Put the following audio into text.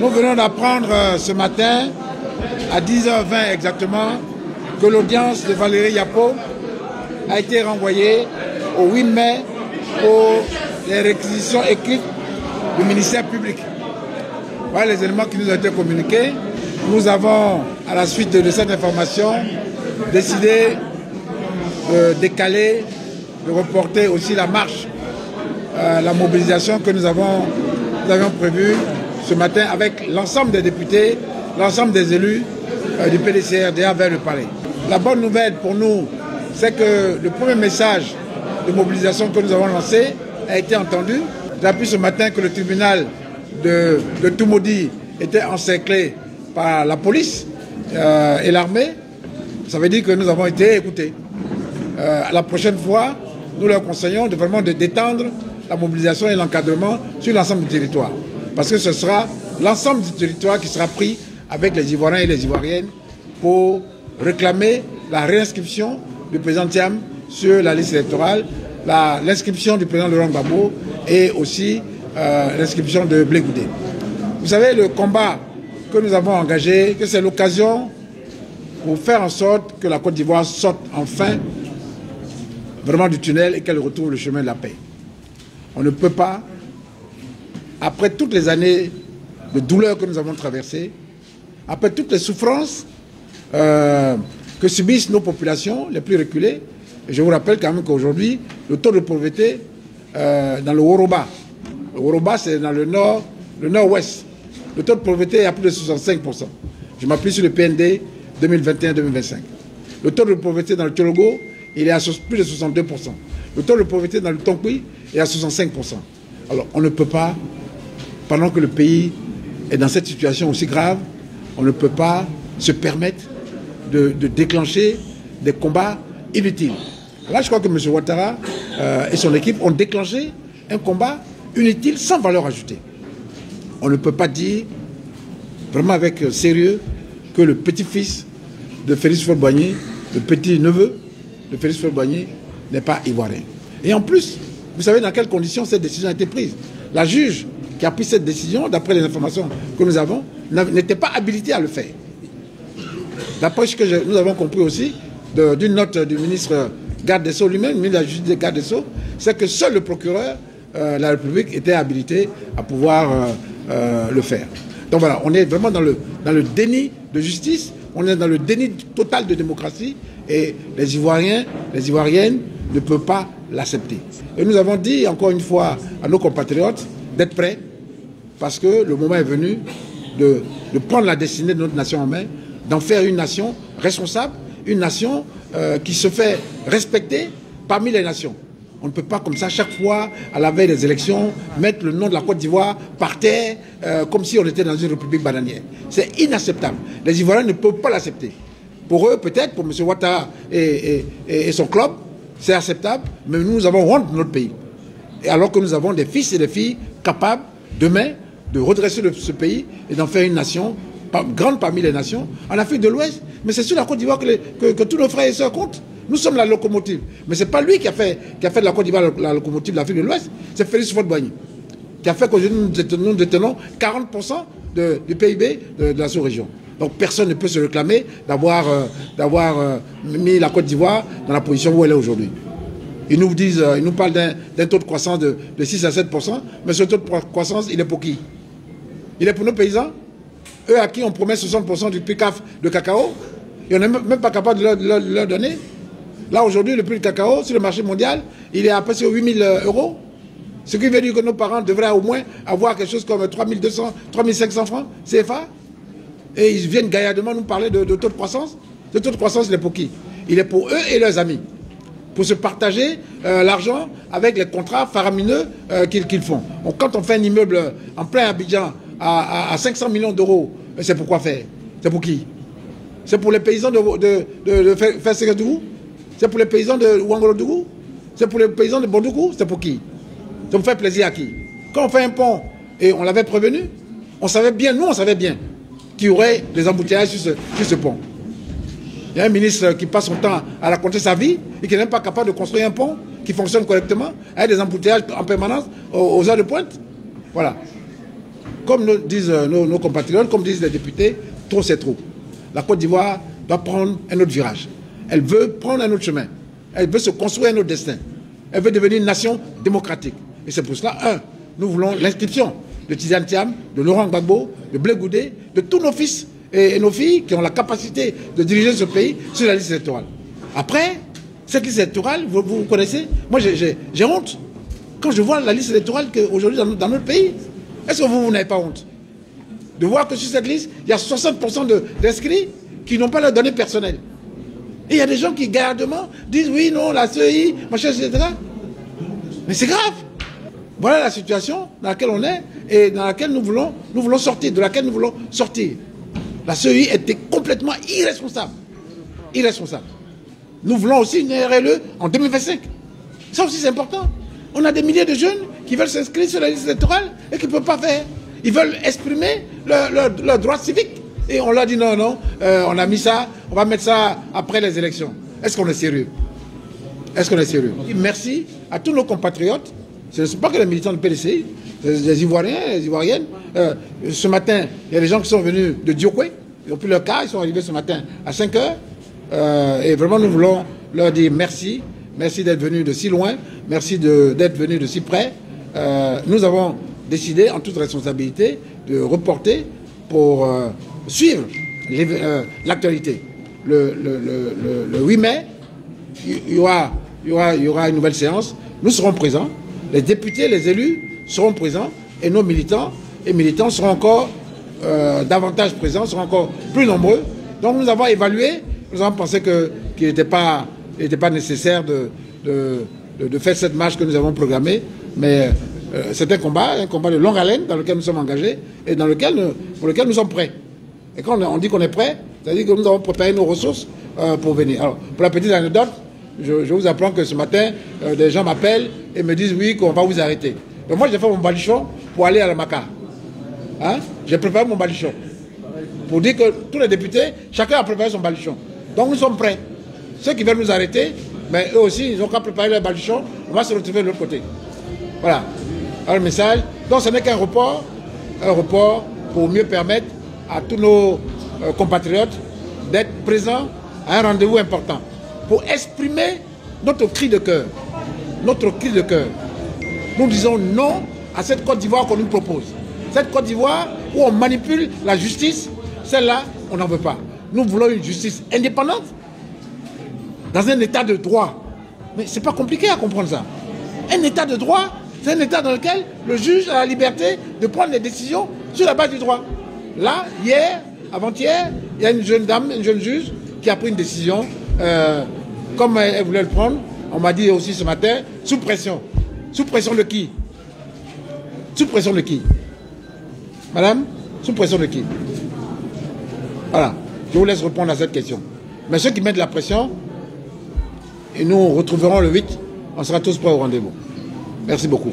Nous venons d'apprendre ce matin, à 10h20 exactement, que l'audience de Valérie Yapo a été renvoyée au 8 mai pour les réquisitions écrites du ministère public. Voilà les éléments qui nous ont été communiqués. Nous avons, à la suite de cette information, décidé de décaler, de reporter aussi la marche, la mobilisation que nous avions prévue ce matin avec l'ensemble des députés, l'ensemble des élus du PDCRDA vers le palais. La bonne nouvelle pour nous, c'est que le premier message de mobilisation que nous avons lancé a été entendu. J'ai appris ce matin que le tribunal de Toumoudi était encerclé par la police et l'armée. Ça veut dire que nous avons été écoutés. La prochaine fois, nous leur conseillons de détendre la mobilisation et l'encadrement sur l'ensemble du territoire. Parce que ce sera l'ensemble du territoire qui sera pris avec les Ivoiriens et les Ivoiriennes pour réclamer la réinscription du président Thiam sur la liste électorale, l'inscription du président Laurent Gbagbo et aussi l'inscription de Blé Goudé. Vous savez, le combat que nous avons engagé, que c'est l'occasion pour faire en sorte que la Côte d'Ivoire sorte enfin vraiment du tunnel et qu'elle retrouve le chemin de la paix. On ne peut pas, après toutes les années de douleur que nous avons traversées, après toutes les souffrances que subissent nos populations les plus reculées, et je vous rappelle quand même qu'aujourd'hui, le taux de pauvreté dans le Woroba c'est dans le nord-ouest, le taux de pauvreté est à plus de 65%. Je m'appuie sur le PND 2021-2025. Le taux de pauvreté dans le Tchologo, il est à plus de 62%. Le taux de pauvreté dans le Tonkui est à 65%. Alors, on ne peut pas, pendant que le pays est dans cette situation aussi grave, on ne peut pas se permettre de déclencher des combats inutiles. Là, je crois que M. Ouattara et son équipe ont déclenché un combat inutile sans valeur ajoutée. On ne peut pas dire, vraiment avec sérieux, que le petit-fils de Félix Faure-Boigny, le petit-neveu de Félix Faure-Boigny, n'est pas ivoirien. Et en plus, vous savez dans quelles conditions cette décision a été prise. La juge qui a pris cette décision, d'après les informations que nous avons, n'était pas habilitée à le faire. D'après ce que nous avons compris aussi, d'une note du ministre Garde des Sceaux lui-même, le ministre de la Justice Garde des Sceaux, c'est que seul le procureur de la République était habilité à pouvoir le faire. Donc voilà, on est vraiment dans le déni de justice, on est dans le déni total de démocratie et les Ivoiriens, les Ivoiriennes ne peuvent pas l'accepter. Et nous avons dit encore une fois à nos compatriotes d'être prêts parce que le moment est venu de prendre la destinée de notre nation en main, d'en faire une nation responsable, une nation qui se fait respecter parmi les nations. On ne peut pas comme ça, chaque fois, à la veille des élections, mettre le nom de la Côte d'Ivoire par terre, comme si on était dans une république bananière. C'est inacceptable. Les Ivoiriens ne peuvent pas l'accepter. Pour eux, peut-être, pour M. Ouattara et son club, c'est acceptable, mais nous avons honte de notre pays. Et alors que nous avons des fils et des filles capables, demain, de redresser ce pays et d'en faire une nation grande parmi les nations, en Afrique de l'Ouest. Mais c'est sur la Côte d'Ivoire que tous nos frères et sœurs comptent. Nous sommes la locomotive. Mais ce n'est pas lui qui a fait de la Côte d'Ivoire la locomotive de l'Afrique de l'Ouest. C'est Félix Faure-Boigny qui a fait qu'aujourd'hui nous détenons 40% du PIB de la sous-région. Donc personne ne peut se réclamer d'avoir mis la Côte d'Ivoire dans la position où elle est aujourd'hui. Ils nous parlent d'un taux de croissance de 6 à 7%, mais ce taux de croissance, il est pour qui? Il est pour nos paysans? Eux à qui on promet 60% du prix de cacao, et on n'est même pas capable de leur donner. Là, aujourd'hui, le prix du cacao sur le marché mondial, il est à peu près 8 000 €. Ce qui veut dire que nos parents devraient au moins avoir quelque chose comme 3 200, 3 500 francs CFA. Et ils viennent gaillardement nous parler de taux de croissance. Ce taux de croissance, il est pour qui? Il est pour eux et leurs amis. Pour se partager l'argent avec les contrats faramineux qu'ils font. Donc, quand on fait un immeuble en plein Abidjan à 500 millions d'euros, c'est pour quoi faire? C'est pour qui? C'est pour les paysans de Fességadougou? C'est pour les paysans de Ouangolodougou? C'est pour les paysans de Bondoukou? C'est pour qui? C'est pour faire plaisir à qui? Quand on fait un pont, et on l'avait prévenu, on savait bien qu'il y aurait des embouteillages sur ce pont. Il y a un ministre qui passe son temps à raconter sa vie et qui n'est même pas capable de construire un pont qui fonctionne correctement, avec des embouteillages en permanence aux heures de pointe. Voilà. comme disent nos compatriotes, comme disent les députés, trop c'est trop. La Côte d'Ivoire doit prendre un autre virage. Elle veut prendre un autre chemin. Elle veut se construire un autre destin. Elle veut devenir une nation démocratique. Et c'est pour cela, nous voulons l'inscription de Tidiane Thiam, de Laurent Gbagbo, de Blé Goudé, de tous nos fils et nos filles qui ont la capacité de diriger ce pays sur la liste électorale. Après, cette liste électorale, vous connaissez, moi j'ai honte quand je vois la liste électorale qu'aujourd'hui dans notre pays. Est-ce que vous n'avez pas honte de voir que sur cette liste, il y a 60% d'inscrits qui n'ont pas leurs données personnelles? Et il y a des gens qui gardement disent oui, non, la CEI, machin, etc. Mais c'est grave. Voilà la situation dans laquelle on est et dans laquelle nous voulons sortir, de laquelle nous voulons sortir. La CEI était complètement irresponsable. Irresponsable. Nous voulons aussi une RLE en 2025. Ça aussi c'est important. On a des milliers de jeunes qui veulent s'inscrire sur la liste électorale et qui ne peuvent pas faire. Ils veulent exprimer leur droit civique. Et on leur dit non, non, on a mis ça, on va mettre ça après les élections. Est-ce qu'on est sérieux? Est-ce qu'on est sérieux? Merci à tous nos compatriotes. Ce ne sont pas que les militants du PDCI, les Ivoiriens, les Ivoiriennes. Ce matin, il y a des gens qui sont venus de Diokwe. Ils ont pris leur cas, ils sont arrivés ce matin à 5 h. Et vraiment, nous voulons leur dire merci. Merci d'être venus de si loin. Merci d'être venus de si près. Nous avons décidé, en toute responsabilité, de reporter pour suivre l'actualité. Le 8 mai, il y aura une nouvelle séance. Nous serons présents. Les députés, les élus seront présents. Et nos militants et militantes seront encore davantage présents, seront encore plus nombreux. Donc nous avons évalué, nous avons pensé qu'il n'était pas nécessaire de faire cette marche que nous avons programmée. Mais c'est un combat de longue haleine dans lequel nous sommes engagés et pour lequel nous sommes prêts. Et quand on dit qu'on est prêt, c'est-à-dire que nous avons préparé nos ressources pour venir. Alors, pour la petite anecdote, je vous apprends que ce matin, des gens m'appellent et me disent oui, qu'on va vous arrêter. Donc moi, j'ai fait mon balichon pour aller à la Maca. Hein? J'ai préparé mon balichon. Pour dire que tous les députés, chacun a préparé son balichon. Donc nous sommes prêts. Ceux qui veulent nous arrêter, mais eux aussi, ils ont qu'à préparer leur balichon. On va se retrouver de l'autre côté. Voilà. Alors le message. Donc ce n'est qu'un report pour mieux permettre à tous nos compatriotes d'être présents à un rendez-vous important. Pour exprimer notre cri de cœur. Notre cri de cœur. Nous disons non à cette Côte d'Ivoire qu'on nous propose. Cette Côte d'Ivoire où on manipule la justice, celle-là, on n'en veut pas. Nous voulons une justice indépendante dans un état de droit. Mais c'est pas compliqué à comprendre ça. Un état de droit, c'est un état dans lequel le juge a la liberté de prendre des décisions sur la base du droit. Là, hier, avant-hier, il y a une jeune dame, une jeune juge, qui a pris une décision, comme elle voulait le prendre, on m'a dit aussi ce matin, sous pression. Sous pression de qui? Sous pression de qui? Madame, sous pression de qui? Voilà, je vous laisse répondre à cette question. Mais ceux qui mettent de la pression, et nous retrouverons le 8, on sera tous prêts au rendez-vous. Merci beaucoup.